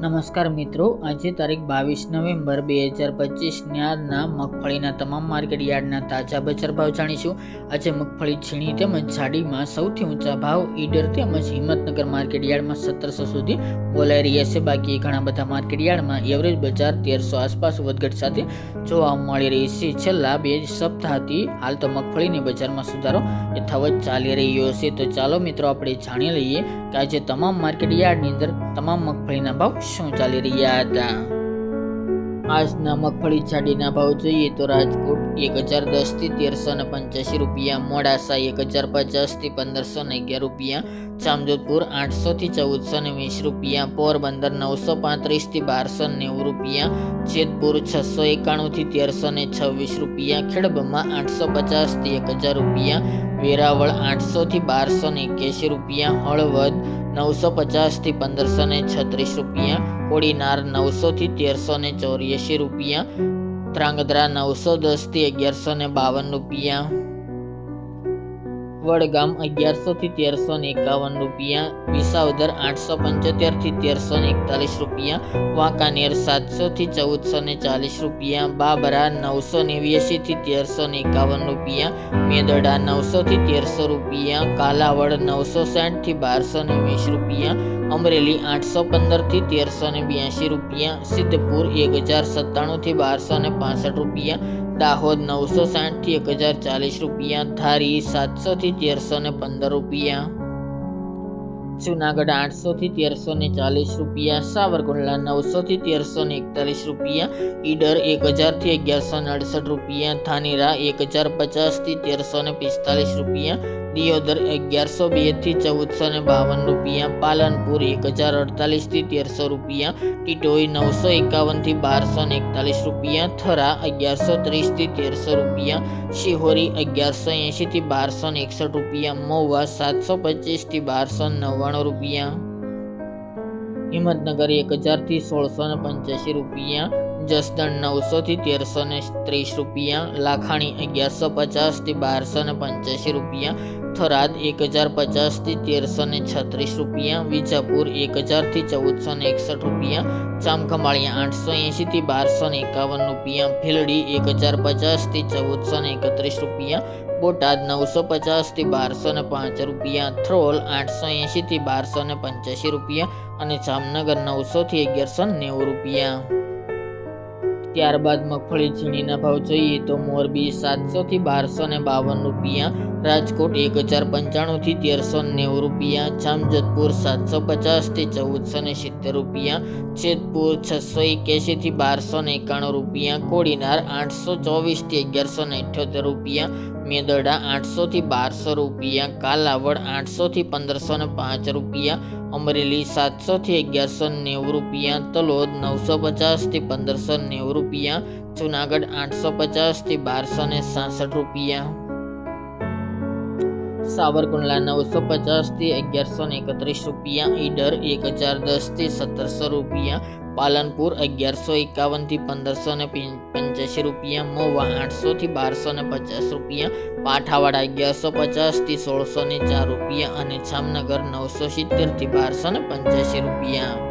નમસ્કાર મિત્રો, આજે તારીખ 22 નવેમ્બર 2025 આજના મગફળીના તમામ માર્કેટ યાર્ડના તાજા બજાર ભાવ જાણીશું। આજે મગફળી ઝીણી તેમજ જાડીમાં સૌથી ઊંચા ભાવ ઈડર તેમજ હિંમતનગર માર્કેટ યાર્ડમાં 1700 સુધી બોલાઈ રહ્યા છે। બાકી ઘણા બધા માર્કેટ યાર્ડમાં એવરેજ બજાર 1300 આસપાસ વધઘટ સાથે જોવા મળી રહી છે। છેલ્લા 2 સપ્તાહથી હાલ તો મગફળીની બજારમાં સુધારો યથાવત ચાલી રહ્યો છે। તો ચાલો મિત્રો આપણે જાણી લઈએ કે આજે તમામ માર્કેટ યાર્ડની અંદર તમામ મગફળીના ભાવ શું ચાલી રહ્યા હતા। આજના મગફળી જાડીના ભાવ જોઈએ તો રાજકોટ 1010 થી 1385 રૂપિયા, મોડાસા 1050 થી 1511 રૂપિયા, જામજોધપુર 800 થી 1420 રૂપિયા, પોરબંદર 935 થી 1290 રૂપિયા, જેતપુર 691 થી 1326 રૂપિયા, ખેડબ્રહ્મા 850 થી 1000 રૂપિયા, વેરાવળ 800 થી 1281 રૂપિયા, હળવદ 950 થી 1536 રૂપિયા, કોડીનાર 900 થી 1384 રૂપિયા, ધ્રાંગધ્રા 910 થી 1152 રૂપિયા, વડગામ 1100 થી 1351 રૂપિયા, વિસાવદર 875 થી 1341 રૂપિયા, વાંકાનેર 700 થી 1440 રૂપિયા, બાબરા 989 થી 1351 રૂપિયા, મેદરડા 900 થી 1300 રૂપિયા, કાલાવડ 960 થી 1220 રૂપિયા, અમરેલી 815 થી 1382 રૂપિયા, સિદ્ધપુર 1097 થી 1265 રૂપિયા, દાહોદ 960 થી 1040 રૂપિયા, ધારી 700 થી 1315 રૂપિયા, જુનાગઢ 800 થી 1340 રૂપિયા, સાવરકુંડલા 900 થી 1341 રૂપિયા, ઈડર 1000 થી 1168 રૂપિયા, ધાનેરા 1050 થી 1345 રૂપિયા, દિયોદર 1102 થી 1452 રૂપિયા, પાલનપુર 1048 થી 1300 રૂપિયા, ટીટોઈ 951 થી 1241 રૂપિયા, થરા 1130 થી 1300 રૂપિયા, શિહોરી 1180 થી 1261 રૂપિયા, મહુવા 725 થી 1299 રૂપિયા, હિંમતનગર 1000 થી 1685 રૂપિયા, જસદણ 900 થી 1330 રૂપિયા, લાખાણી 1150 થી 1285 રૂપિયા, થરાદ 1050 થી 1336 રૂપિયા, વિજાપુર 1000 થી 1461 રૂપિયા, જામખંભાળિયા 880 થી 1251 રૂપિયા, ભીલડી 1050 થી 1431 રૂપિયા, બોટાદ 950 થી 1205 રૂપિયા, થ્રોલ 880 થી 1285 રૂપિયા અને જામનગર 900 થી 1190 રૂપિયા। ત્યારબાદ મગફળી ઝીણીના ભાવ જોઈએ તો મોરબી 700 થી 1252 રૂપિયા, રાજકોટ 1095 થી 1390 રૂપિયા, જામજોધપુર 750 થી 1470 રૂપિયા, જેતપુર 681 થી 1291 રૂપિયા, કોડીનાર 824 થી 1178 રૂપિયા, મેદરડા 800 થી 1200 રૂપિયા, કાલાવડ 800 થી 1505 રૂપિયા, અમરેલી 700 થી 1190 રૂપિયા, તલોદ 950 થી 1590 રૂપિયા, જુનાગઢ 850 થી 1266 રૂપિયા, સાવરકુંડલા 950 થી 1131 રૂપિયા, ઈડર 1010 થી 1700 રૂપિયા, પાલનપુર 1151 થી 1585 રૂપિયા, મહુવા 800 થી 1250 રૂપિયા, પાઠાવાડા 1150 થી 1604 રૂપિયા અને જામનગર 970 થી 1285 રૂપિયા।